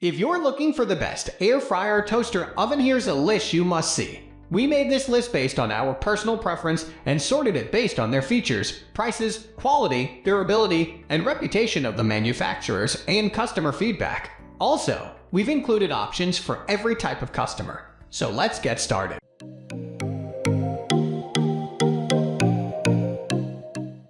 If you're looking for the best air fryer toaster oven, here's a list you must see. We made this list based on our personal preference and sorted it based on their features, prices, quality, durability, and reputation of the manufacturers and customer feedback. Also, we've included options for every type of customer. So let's get started.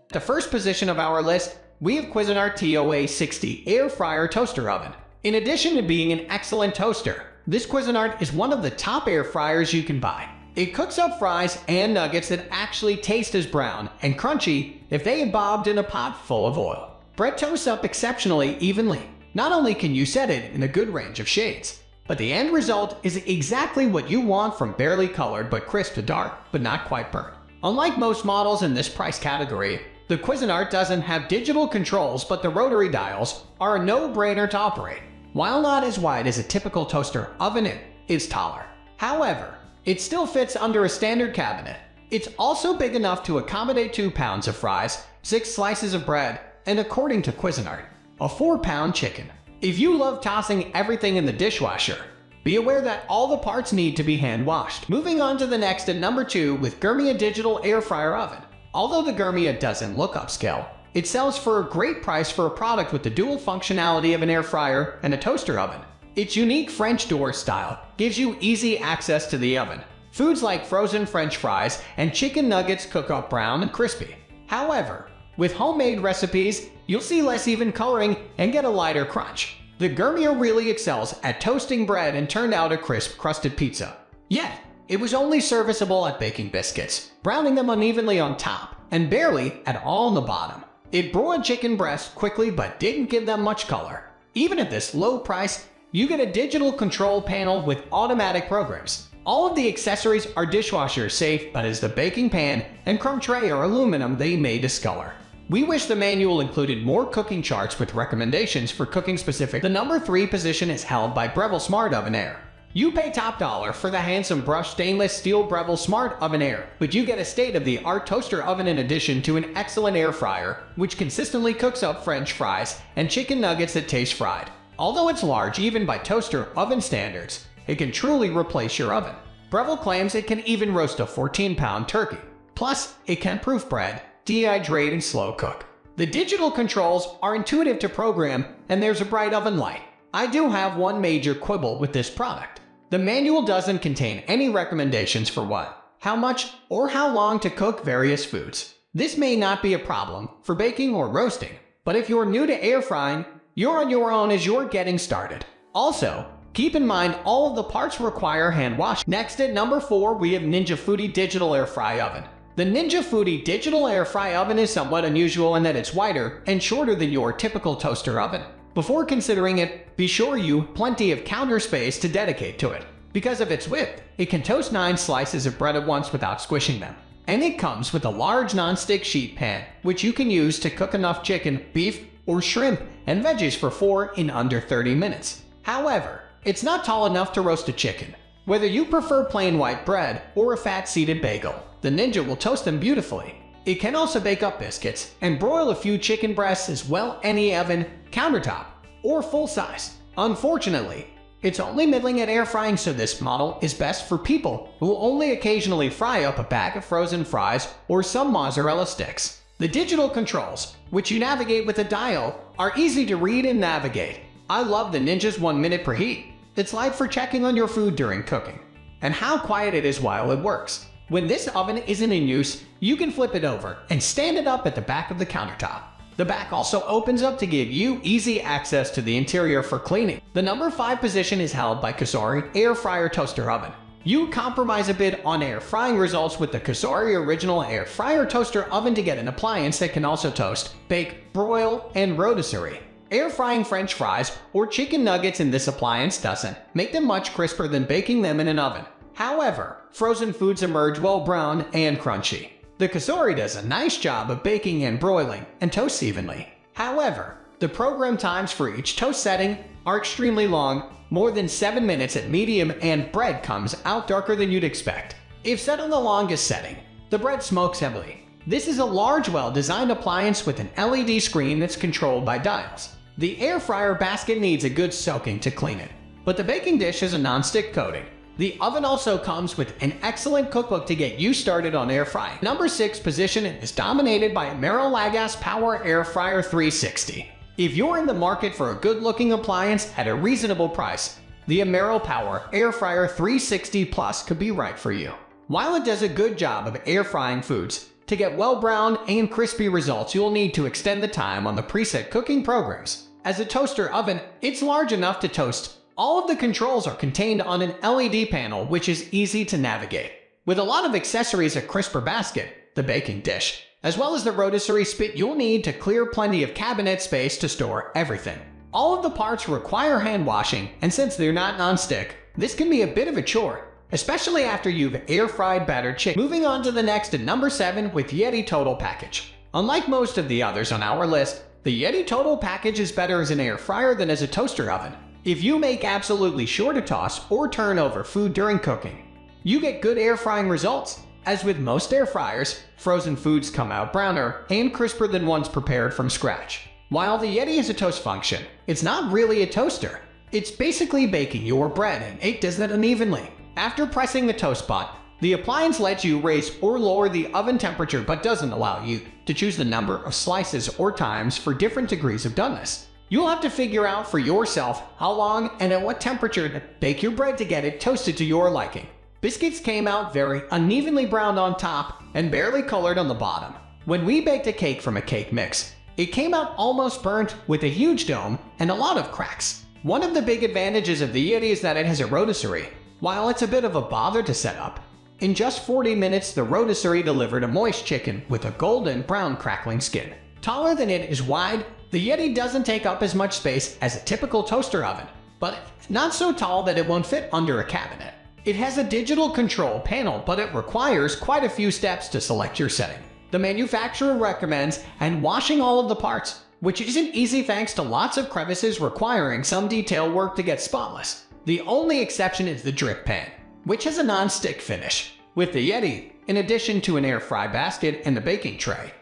At the first position of our list, we have Cuisinart TOA60 air fryer toaster oven. In addition to being an excellent toaster, this Cuisinart is one of the top air fryers you can buy. It cooks up fries and nuggets that actually taste as brown and crunchy if they had bobbed in a pot full of oil. Bread toasts up exceptionally evenly. Not only can you set it in a good range of shades, but the end result is exactly what you want, from barely colored but crisp to dark, but not quite burnt. Unlike most models in this price category, the Cuisinart doesn't have digital controls, but the rotary dials are a no-brainer to operate. While not as wide as a typical toaster oven, it is taller. However, it still fits under a standard cabinet. It's also big enough to accommodate 2 pounds of fries, 6 slices of bread, and according to Cuisinart, a 4-pound chicken. If you love tossing everything in the dishwasher, be aware that all the parts need to be hand-washed. Moving on to the next at number 2 with Gourmia Digital Air Fryer Oven. Although the Gourmia doesn't look upscale, it sells for a great price for a product with the dual functionality of an air fryer and a toaster oven. Its unique French door style gives you easy access to the oven. Foods like frozen French fries and chicken nuggets cook up brown and crispy. However, with homemade recipes, you'll see less even coloring and get a lighter crunch. The Gourmia really excels at toasting bread and turned out a crisp, crusted pizza. Yet, it was only serviceable at baking biscuits, browning them unevenly on top and barely at all on the bottom. It broiled chicken breasts quickly but didn't give them much color. Even at this low price, you get a digital control panel with automatic programs. All of the accessories are dishwasher safe, but as the baking pan and crumb tray are aluminum, they may discolor. We wish the manual included more cooking charts with recommendations for cooking specific. The number 3 position is held by Breville Smart Oven Air. You pay top dollar for the handsome brushed stainless steel Breville Smart Oven Air, but you get a state-of-the-art toaster oven in addition to an excellent air fryer, which consistently cooks up French fries and chicken nuggets that taste fried. Although it's large even by toaster oven standards, it can truly replace your oven. Breville claims it can even roast a 14-pound turkey. Plus, it can proof bread, dehydrate, and slow cook. The digital controls are intuitive to program, and there's a bright oven light. I do have one major quibble with this product. The manual doesn't contain any recommendations for what, how much, or how long to cook various foods. This may not be a problem for baking or roasting, but if you're new to air frying, you're on your own as you're getting started. Also, keep in mind all of the parts require hand wash. Next at number 4 we have Foodi Digital Air Fry Oven. The Foodi Digital Air Fry Oven is somewhat unusual in that it's wider and shorter than your typical toaster oven. Before considering it, be sure you have plenty of counter space to dedicate to it. Because of its width, it can toast 9 slices of bread at once without squishing them. And it comes with a large non-stick sheet pan, which you can use to cook enough chicken, beef, or shrimp and veggies for 4 in under 30 minutes. However, it's not tall enough to roast a chicken. Whether you prefer plain white bread or a fat-seeded bagel, the Ninja will toast them beautifully. It can also bake up biscuits and broil a few chicken breasts as well, any oven, countertop, or full size. Unfortunately, it's only middling at air frying, so this model is best for people who will only occasionally fry up a bag of frozen fries or some mozzarella sticks. The digital controls, which you navigate with a dial, are easy to read and navigate. I love the Ninja's 1-minute preheat. It's light for checking on your food during cooking, and how quiet it is while it works. When this oven isn't in use, you can flip it over and stand it up at the back of the countertop. The back also opens up to give you easy access to the interior for cleaning. The number 5 position is held by Cosori Air Fryer Toaster Oven. You compromise a bit on air frying results with the Cosori Original Air Fryer Toaster Oven to get an appliance that can also toast, bake, broil, and rotisserie. Air frying French fries or chicken nuggets in this appliance doesn't make them much crisper than baking them in an oven. However, frozen foods emerge well brown and crunchy. The Cosori does a nice job of baking and broiling and toasts evenly. However, the program times for each toast setting are extremely long, more than 7 minutes at medium, and bread comes out darker than you'd expect. If set on the longest setting, the bread smokes heavily. This is a large, well-designed appliance with an LED screen that's controlled by dials. The air fryer basket needs a good soaking to clean it, but the baking dish is a non-stick coating. The oven also comes with an excellent cookbook to get you started on air frying. Number 6 position is dominated by Emeril Lagasse Power Air Fryer 360. If you're in the market for a good-looking appliance at a reasonable price, the Emeril Power Air Fryer 360 Plus could be right for you. While it does a good job of air frying foods, to get well-browned and crispy results, you'll need to extend the time on the preset cooking programs. As a toaster oven, it's large enough to toast. All of the controls are contained on an LED panel, which is easy to navigate. With a lot of accessories, a crisper basket, the baking dish, as well as the rotisserie spit, you'll need to clear plenty of cabinet space to store everything. All of the parts require hand washing, and since they're not non-stick, this can be a bit of a chore, especially after you've air-fried battered chicken. Moving on to the next at number 7 with Yedi Total Package. Unlike most of the others on our list, the Yedi Total Package is better as an air fryer than as a toaster oven. If you make absolutely sure to toss or turn over food during cooking, you get good air frying results. As with most air fryers, frozen foods come out browner and crisper than ones prepared from scratch. While the Yeti has a toast function, it's not really a toaster. It's basically baking your bread, and it does that unevenly. After pressing the toast button, the appliance lets you raise or lower the oven temperature but doesn't allow you to choose the number of slices or times for different degrees of doneness. You'll have to figure out for yourself how long and at what temperature to bake your bread to get it toasted to your liking. Biscuits came out very unevenly browned on top and barely colored on the bottom. When we baked a cake from a cake mix, it came out almost burnt with a huge dome and a lot of cracks. One of the big advantages of the Yeti is that it has a rotisserie. While it's a bit of a bother to set up, in just 40 minutes the rotisserie delivered a moist chicken with a golden brown crackling skin. Taller than it is wide, the Yeti doesn't take up as much space as a typical toaster oven, but it's not so tall that it won't fit under a cabinet. It has a digital control panel, but it requires quite a few steps to select your setting. The manufacturer recommends hand washing all of the parts, which isn't easy thanks to lots of crevices requiring some detail work to get spotless. The only exception is the drip pan, which has a non-stick finish. With the Yeti, in addition to an air fry basket and a baking tray,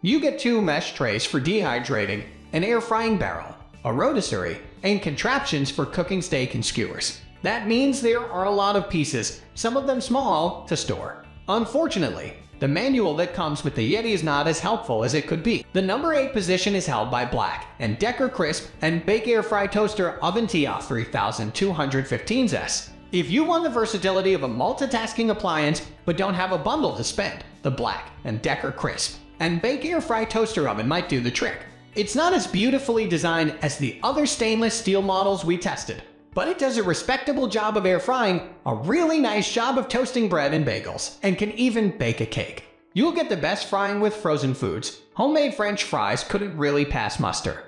you get 2 mesh trays for dehydrating, an air frying barrel, a rotisserie, and contraptions for cooking steak and skewers. That means there are a lot of pieces, some of them small, to store. Unfortunately, the manual that comes with the Yeti is not as helpful as it could be. The number 8 position is held by BLACKDECKER Crisp and Bake Air Fry Toaster Oven TOA3215S. If you want the versatility of a multitasking appliance but don't have a bundle to spend, the BLACKDECKER Crisp and Bake Air Fry Toaster Oven might do the trick. It's not as beautifully designed as the other stainless steel models we tested, but it does a respectable job of air frying, a really nice job of toasting bread and bagels, and can even bake a cake. You'll get the best frying with frozen foods. Homemade French fries couldn't really pass muster.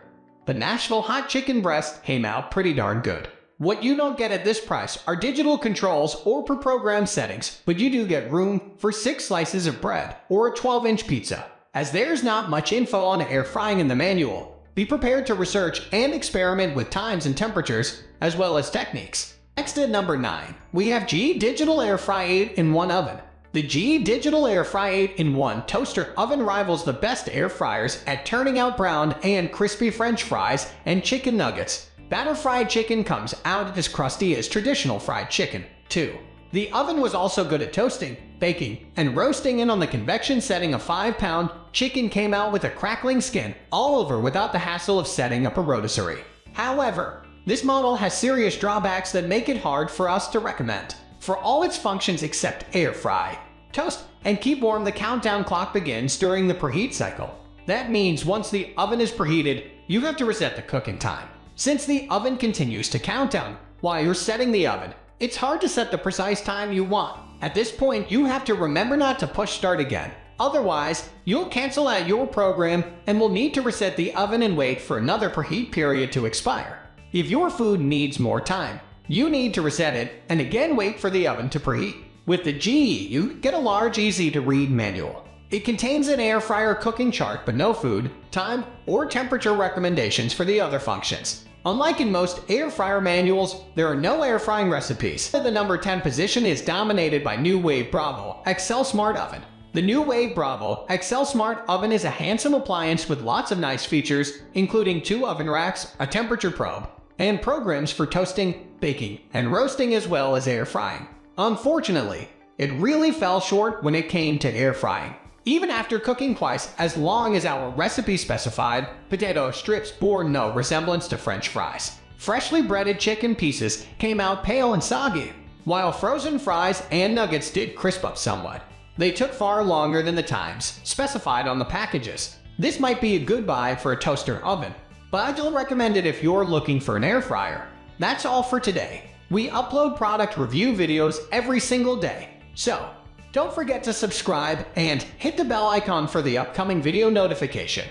The Nashville hot chicken breast came out pretty darn good. What you don't get at this price are digital controls or pre-programmed settings, but you do get room for 6 slices of bread or a 12-inch pizza. As there's not much info on air frying in the manual, be prepared to research and experiment with times and temperatures, as well as techniques. Next at number 9, we have GE Digital Air Fry 8-in-1 Oven. The GE Digital Air Fry 8-in-1 Toaster Oven rivals the best air fryers at turning out browned and crispy French fries and chicken nuggets. Batter fried chicken comes out as crusty as traditional fried chicken, too. The oven was also good at toasting, baking, and roasting, and on the convection setting a 5-pound chicken came out with a crackling skin all over without the hassle of setting up a rotisserie. However, this model has serious drawbacks that make it hard for us to recommend. For all its functions except air fry, toast, and keep warm, the countdown clock begins during the preheat cycle. That means once the oven is preheated, you have to reset the cooking time. Since the oven continues to count down while you're setting the oven, it's hard to set the precise time you want. At this point, you have to remember not to push start again. Otherwise, you'll cancel out your program and will need to reset the oven and wait for another preheat period to expire. If your food needs more time, you need to reset it and again wait for the oven to preheat. With the GE, you get a large, easy-to-read manual. It contains an air fryer cooking chart but no food, time, or temperature recommendations for the other functions. Unlike in most air fryer manuals, there are no air frying recipes. The number 10 position is dominated by NuWave Breville XL Smart Oven. The NuWave Breville XL Smart Oven is a handsome appliance with lots of nice features, including 2 oven racks, a temperature probe, and programs for toasting, baking, and roasting as well as air frying. Unfortunately, it really fell short when it came to air frying. Even after cooking twice as long as our recipe specified, potato strips bore no resemblance to French fries. Freshly breaded chicken pieces came out pale and soggy, while frozen fries and nuggets did crisp up somewhat. They took far longer than the times specified on the packages. This might be a good buy for a toaster oven, but I don't recommend it if you're looking for an air fryer. That's all for today. We upload product review videos every single day, so don't forget to subscribe and hit the bell icon for the upcoming video notification.